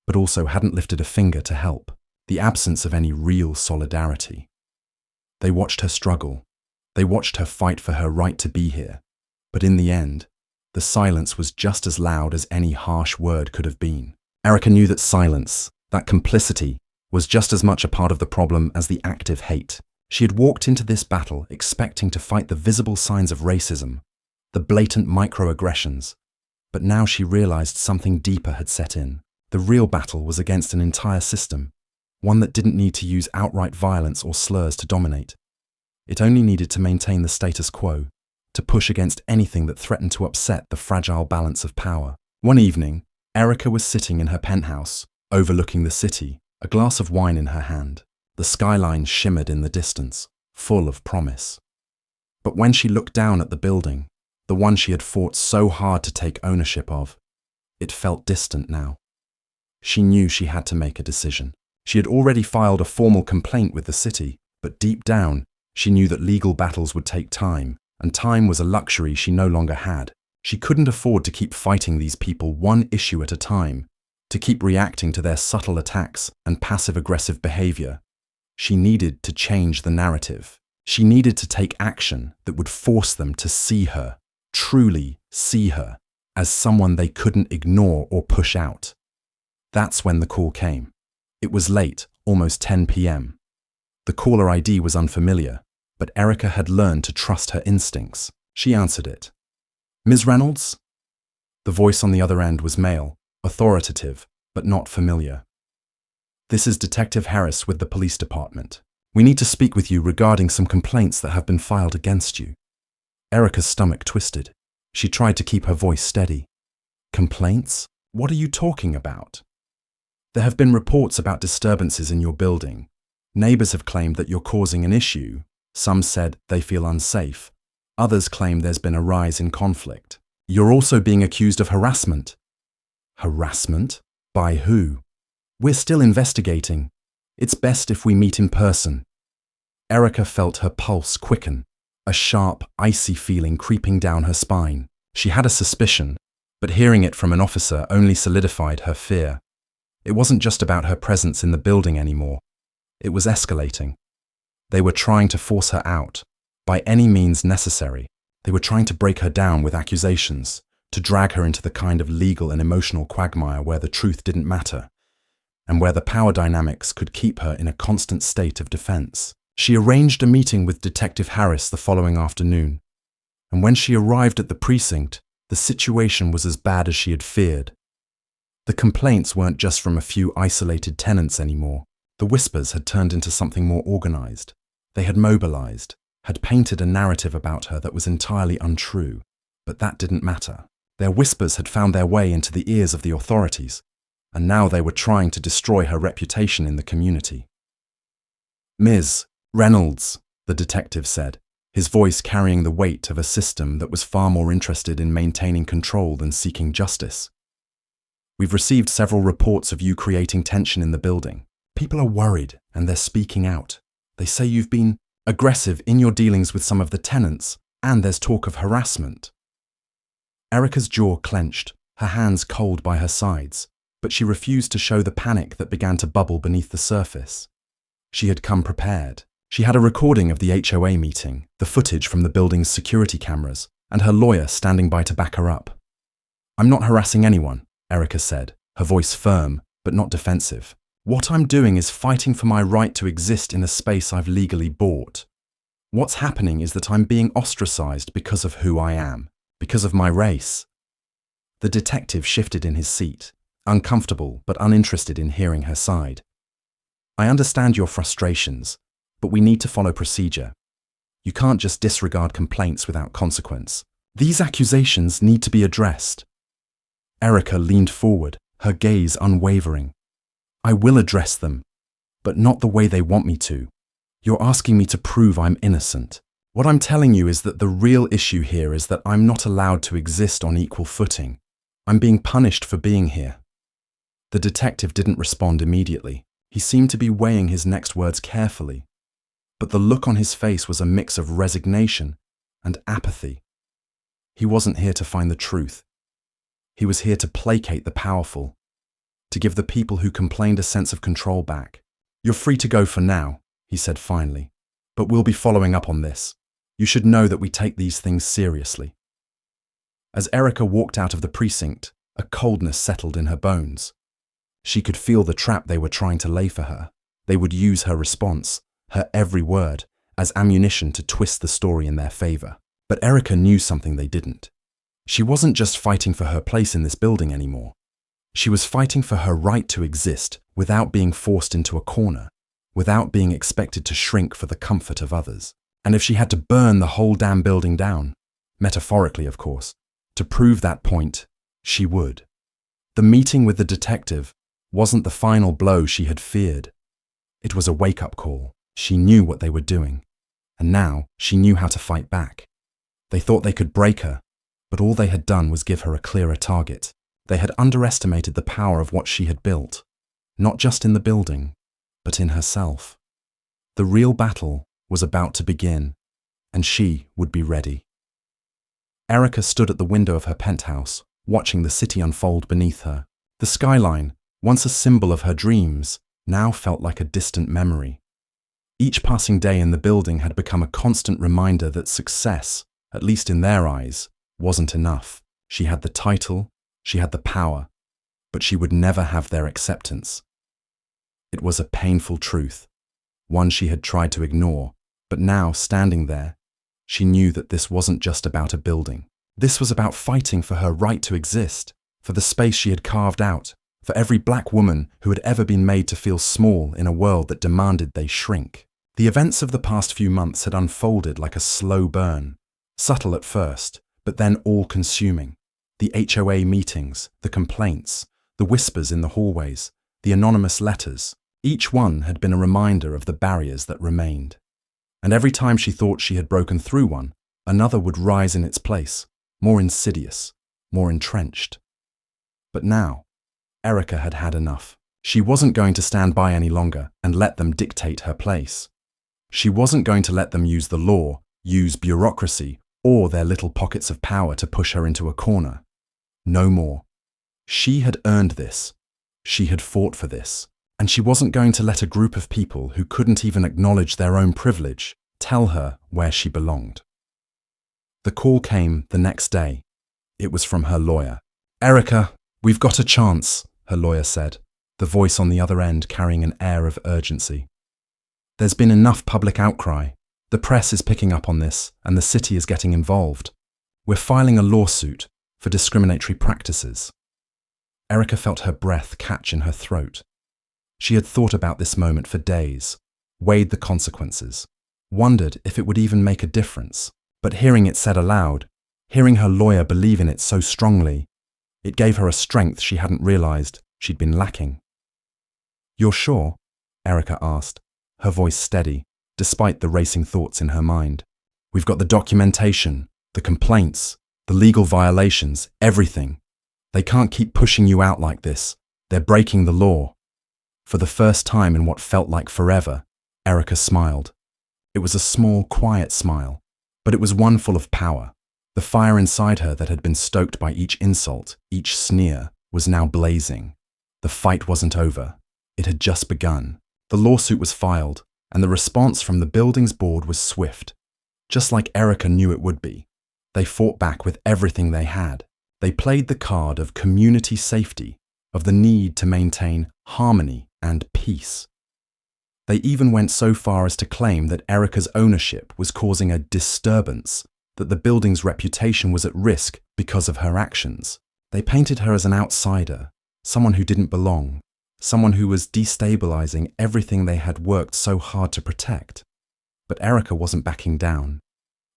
but also hadn't lifted a finger to help, the absence of any real solidarity. They watched her struggle. They watched her fight for her right to be here. But in the end, the silence was just as loud as any harsh word could have been. Erica knew that silence, that complicity, was just as much a part of the problem as the active hate. She had walked into this battle expecting to fight the visible signs of racism, the blatant microaggressions. But now she realized something deeper had set in. The real battle was against an entire system, one that didn't need to use outright violence or slurs to dominate. It only needed to maintain the status quo, to push against anything that threatened to upset the fragile balance of power. One evening, Erica was sitting in her penthouse, overlooking the city, a glass of wine in her hand. The skyline shimmered in the distance, full of promise. But when she looked down at the building, the one she had fought so hard to take ownership of, it felt distant now. She knew she had to make a decision. She had already filed a formal complaint with the city, but deep down, she knew that legal battles would take time, and time was a luxury she no longer had. She couldn't afford to keep fighting these people one issue at a time, to keep reacting to their subtle attacks and passive-aggressive behavior. She needed to change the narrative. She needed to take action that would force them to see her, truly see her, as someone they couldn't ignore or push out. That's when the call came. It was late, almost 10 p.m. The caller ID was unfamiliar, but Erica had learned to trust her instincts. She answered it. "Ms. Reynolds?" The voice on the other end was male, authoritative, but not familiar. "This is Detective Harris with the police department. We need to speak with you regarding some complaints that have been filed against you." Erica's stomach twisted. She tried to keep her voice steady. "Complaints? What are you talking about?" "There have been reports about disturbances in your building. Neighbors have claimed that you're causing an issue. Some said they feel unsafe. Others claim there's been a rise in conflict. You're also being accused of harassment." "Harassment? By who?" "We're still investigating. It's best if we meet in person." Erica felt her pulse quicken, a sharp, icy feeling creeping down her spine. She had a suspicion, but hearing it from an officer only solidified her fear. It wasn't just about her presence in the building anymore. It was escalating. They were trying to force her out, by any means necessary. They were trying to break her down with accusations, to drag her into the kind of legal and emotional quagmire where the truth didn't matter, and where the power dynamics could keep her in a constant state of defense. She arranged a meeting with Detective Harris the following afternoon, and when she arrived at the precinct, the situation was as bad as she had feared. The complaints weren't just from a few isolated tenants anymore. The whispers had turned into something more organized. They had mobilized, had painted a narrative about her that was entirely untrue, but that didn't matter. Their whispers had found their way into the ears of the authorities, and now they were trying to destroy her reputation in the community. "Ms. Reynolds," the detective said, his voice carrying the weight of a system that was far more interested in maintaining control than seeking justice. "We've received several reports of you creating tension in the building. People are worried and they're speaking out. They say you've been aggressive in your dealings with some of the tenants, and there's talk of harassment." Erica's jaw clenched, her hands cold by her sides, but she refused to show the panic that began to bubble beneath the surface. She had come prepared. She had a recording of the HOA meeting, the footage from the building's security cameras, and her lawyer standing by to back her up. "I'm not harassing anyone," Erica said, her voice firm but not defensive. "What I'm doing is fighting for my right to exist in a space I've legally bought. What's happening is that I'm being ostracized because of who I am, because of my race." The detective shifted in his seat, uncomfortable but uninterested in hearing her side. "I understand your frustrations, but we need to follow procedure. You can't just disregard complaints without consequence. These accusations need to be addressed." Erica leaned forward, her gaze unwavering. "I will address them, but not the way they want me to. You're asking me to prove I'm innocent. What I'm telling you is that the real issue here is that I'm not allowed to exist on equal footing. I'm being punished for being here." The detective didn't respond immediately. He seemed to be weighing his next words carefully, but the look on his face was a mix of resignation and apathy. He wasn't here to find the truth. He was here to placate the powerful, to give the people who complained a sense of control back. "You're free to go for now," he said finally, "but we'll be following up on this. You should know that we take these things seriously." As Erica walked out of the precinct, a coldness settled in her bones. She could feel the trap they were trying to lay for her. They would use her response, her every word, as ammunition to twist the story in their favor. But Erica knew something they didn't. She wasn't just fighting for her place in this building anymore. She was fighting for her right to exist without being forced into a corner, without being expected to shrink for the comfort of others. And if she had to burn the whole damn building down, metaphorically of course, to prove that point, she would. The meeting with the detective wasn't the final blow she had feared. It was a wake-up call. She knew what they were doing, and now she knew how to fight back. They thought they could break her, but all they had done was give her a clearer target. They had underestimated the power of what she had built, not just in the building, but in herself. The real battle was about to begin, and she would be ready. Erica stood at the window of her penthouse, watching the city unfold beneath her. The skyline, once a symbol of her dreams, now felt like a distant memory. Each passing day in the building had become a constant reminder that success, at least in their eyes, wasn't enough. She had the title, she had the power, but she would never have their acceptance. It was a painful truth, one she had tried to ignore, but now, standing there, she knew that this wasn't just about a building. This was about fighting for her right to exist, for the space she had carved out, for every black woman who had ever been made to feel small in a world that demanded they shrink. The events of the past few months had unfolded like a slow burn, subtle at first, but then all-consuming. The HOA meetings, the complaints, the whispers in the hallways, the anonymous letters, each one had been a reminder of the barriers that remained. And every time she thought she had broken through one, another would rise in its place, more insidious, more entrenched. But now, Erica had had enough. She wasn't going to stand by any longer and let them dictate her place. She wasn't going to let them use the law, use bureaucracy, or their little pockets of power to push her into a corner. No more. She had earned this. She had fought for this. And she wasn't going to let a group of people who couldn't even acknowledge their own privilege tell her where she belonged. The call came the next day. It was from her lawyer. "Erica, we've got a chance," her lawyer said, the voice on the other end carrying an air of urgency. "There's been enough public outcry. The press is picking up on this, and the city is getting involved. We're filing a lawsuit for discriminatory practices." Erica felt her breath catch in her throat. She had thought about this moment for days, weighed the consequences, wondered if it would even make a difference. But hearing it said aloud, hearing her lawyer believe in it so strongly, it gave her a strength she hadn't realized she'd been lacking. "You're sure?" Erica asked, her voice steady, despite the racing thoughts in her mind. "We've got the documentation, the complaints, the legal violations, everything. They can't keep pushing you out like this. They're breaking the law." For the first time in what felt like forever, Erica smiled. It was a small, quiet smile, but it was one full of power. The fire inside her that had been stoked by each insult, each sneer, was now blazing. The fight wasn't over. It had just begun. The lawsuit was filed, and the response from the building's board was swift. Just like Erica knew it would be. They fought back with everything they had. They played the card of community safety, of the need to maintain harmony and peace. They even went so far as to claim that Erica's ownership was causing a disturbance, that the building's reputation was at risk because of her actions. They painted her as an outsider, someone who didn't belong, someone who was destabilizing everything they had worked so hard to protect. But Erica wasn't backing down.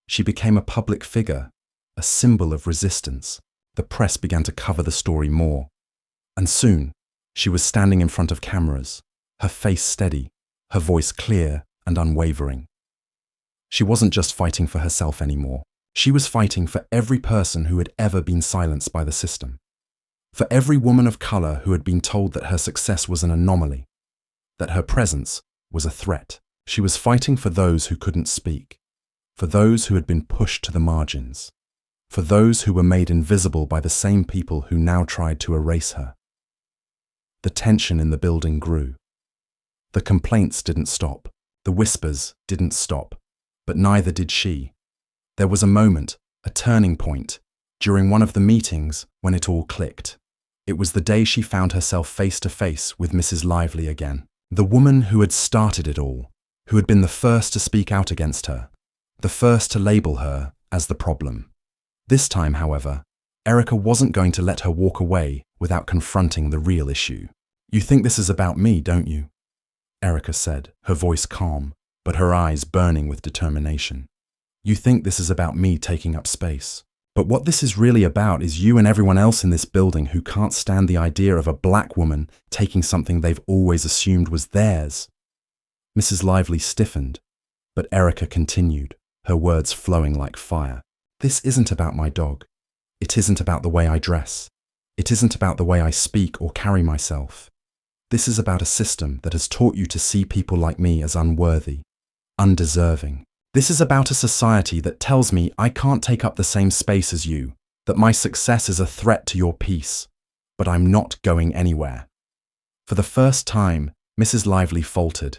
She became a public figure, a symbol of resistance. The press began to cover the story more. And soon, she was standing in front of cameras, her face steady, her voice clear and unwavering. She wasn't just fighting for herself anymore. She was fighting for every person who had ever been silenced by the system. For every woman of color who had been told that her success was an anomaly, that her presence was a threat. She was fighting for those who couldn't speak, for those who had been pushed to the margins, for those who were made invisible by the same people who now tried to erase her. The tension in the building grew. The complaints didn't stop. The whispers didn't stop. But neither did she. There was a moment, a turning point, during one of the meetings when it all clicked. It was the day she found herself face to face with Mrs. Lively again. The woman who had started it all, who had been the first to speak out against her, the first to label her as the problem. This time, however, Erica wasn't going to let her walk away without confronting the real issue. "You think this is about me, don't you?" Erica said, her voice calm, but her eyes burning with determination. "You think this is about me taking up space. But what this is really about is you and everyone else in this building who can't stand the idea of a black woman taking something they've always assumed was theirs." Mrs. Lively stiffened, but Erica continued, her words flowing like fire. "This isn't about my dog. It isn't about the way I dress. It isn't about the way I speak or carry myself. This is about a system that has taught you to see people like me as unworthy, undeserving. This is about a society that tells me I can't take up the same space as you, that my success is a threat to your peace, but I'm not going anywhere." For the first time, Mrs. Lively faltered.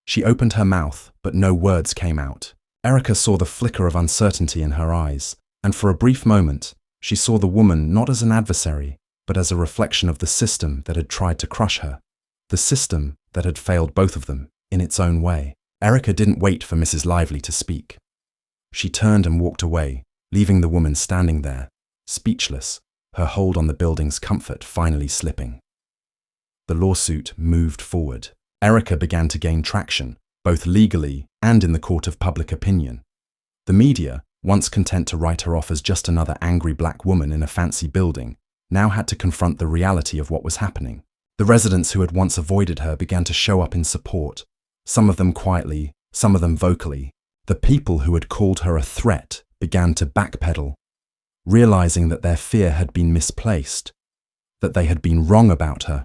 She opened her mouth, but no words came out. Erica saw the flicker of uncertainty in her eyes, and for a brief moment, she saw the woman not as an adversary, but as a reflection of the system that had tried to crush her, the system that had failed both of them in its own way. Erica didn't wait for Mrs. Lively to speak. She turned and walked away, leaving the woman standing there, speechless, her hold on the building's comfort finally slipping. The lawsuit moved forward. Erica began to gain traction, both legally and in the court of public opinion. The media, once content to write her off as just another angry black woman in a fancy building, now had to confront the reality of what was happening. The residents who had once avoided her began to show up in support, some of them quietly, some of them vocally. The people who had called her a threat began to backpedal, realizing that their fear had been misplaced, that they had been wrong about her.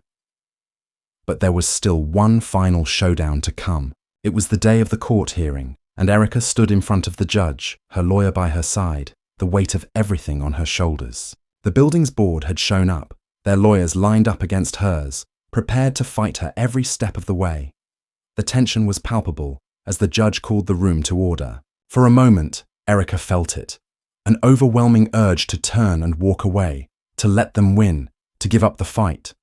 But there was still one final showdown to come. It was the day of the court hearing, And Erica stood in front of the judge, her lawyer by her side, the weight of everything on her shoulders. The building's board had shown up, their lawyers lined up against hers, prepared to fight her every step of the way. The tension was palpable as the judge called the room to order. For a moment, Erica felt it, an overwhelming urge to turn and walk away, to let them win, to give up the fight.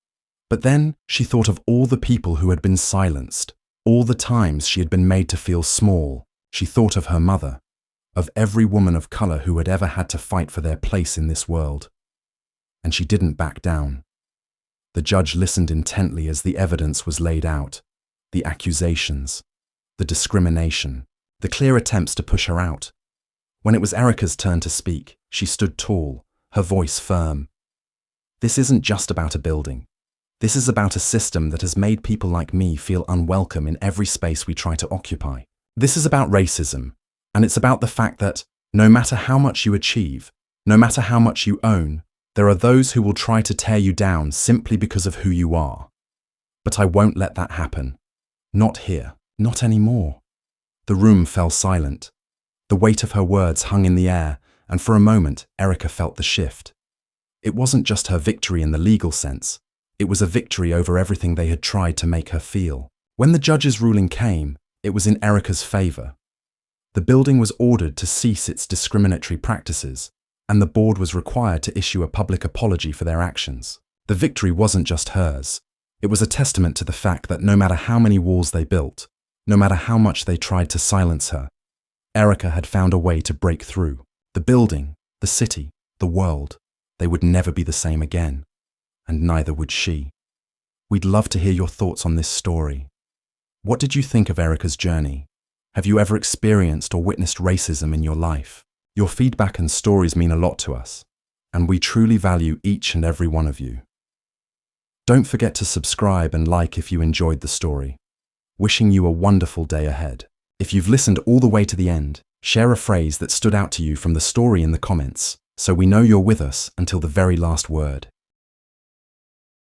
But then she thought of all the people who had been silenced, all the times she had been made to feel small. She thought of her mother, of every woman of color who had ever had to fight for their place in this world. And she didn't back down. The judge listened intently as the evidence was laid out, the accusations, the discrimination, the clear attempts to push her out. When it was Erica's turn to speak, she stood tall, her voice firm. This isn't just about a building. This is about a system that has made people like me feel unwelcome in every space we try to occupy. This is about racism, and it's about the fact that no matter how much you achieve, no matter how much you own, there are those who will try to tear you down simply because of who you are. But I won't let that happen. Not here, not anymore. The room fell silent. The weight of her words hung in the air, and for a moment, Erica felt the shift. It wasn't just her victory in the legal sense. It was a victory over everything they had tried to make her feel. When the judge's ruling came, it was in Erica's favor. The building was ordered to cease its discriminatory practices, and the board was required to issue a public apology for their actions. The victory wasn't just hers. It was a testament to the fact that no matter how many walls they built, no matter how much they tried to silence her, Erica had found a way to break through. The building, the city, the world, they would never be the same again. And neither would she. We'd love to hear your thoughts on this story. What did you think of Erica's journey? Have you ever experienced or witnessed racism in your life? Your feedback and stories mean a lot to us, and we truly value each and every one of you. Don't forget to subscribe and like if you enjoyed the story. Wishing you a wonderful day ahead. If you've listened all the way to the end, share a phrase that stood out to you from the story in the comments, so we know you're with us until the very last word.